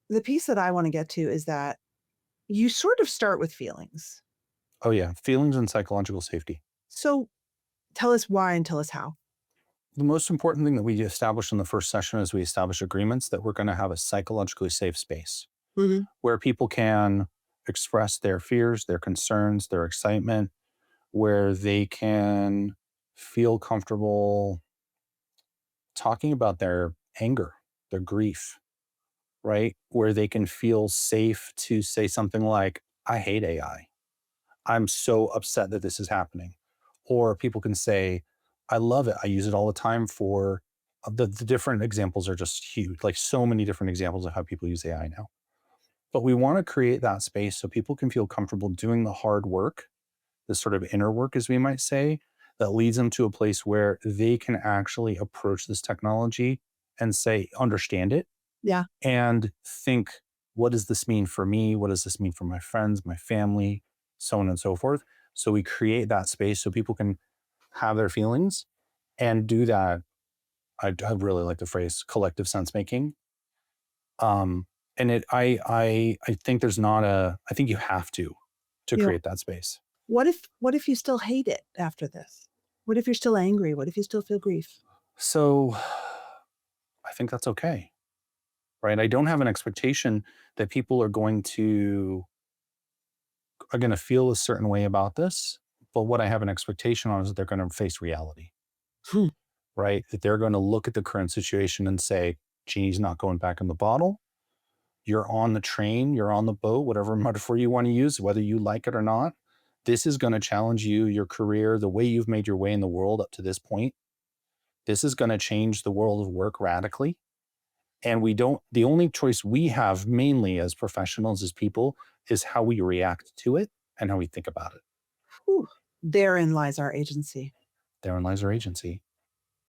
the piece that I want to get to is that you sort of start with feelings. Oh, yeah. Feelings and psychological safety. So tell us why and tell us how. The most important thing that we establish in the first session is we establish agreements that we're going to have a psychologically safe space Mhm. where people can express their fears, their concerns, their excitement, where they can feel comfortable talking about their anger, their grief, right? Where they can feel safe to say something like, I hate AI. I'm so upset that this is happening. Or people can say, I love it. I use it all the time for the different examples are just huge, like so many different examples of how people use AI now. But we want to create that space so people can feel comfortable doing the hard work, this sort of inner work, as we might say, that leads them to a place where they can actually approach this technology and say, understand it Yeah. and think, what does this mean for me? What does this mean for my friends, my family, so on and so forth? So we create that space so people can have their feelings and do that. I really like the phrase collective sense making. And I think there's not a, I think you have to You know, create that space. what if you still hate it after this? What if you're still angry? What if you still feel grief? So I think that's okay, right? I don't have an expectation that people are going to feel a certain way about this. But what I have an expectation on is that they're going to face reality, Hmm. right? That they're going to look at the current situation and say, genie's not going back in the bottle. You're on the train, you're on the boat, whatever metaphor you want to use, whether you like it or not. This is going to challenge you, your career, the way you've made your way in the world up to this point. This is going to change the world of work radically. And the only choice we have mainly as professionals, as people, is how we react to it and how we think about it. Whew. Therein lies our agency. Therein lies our agency.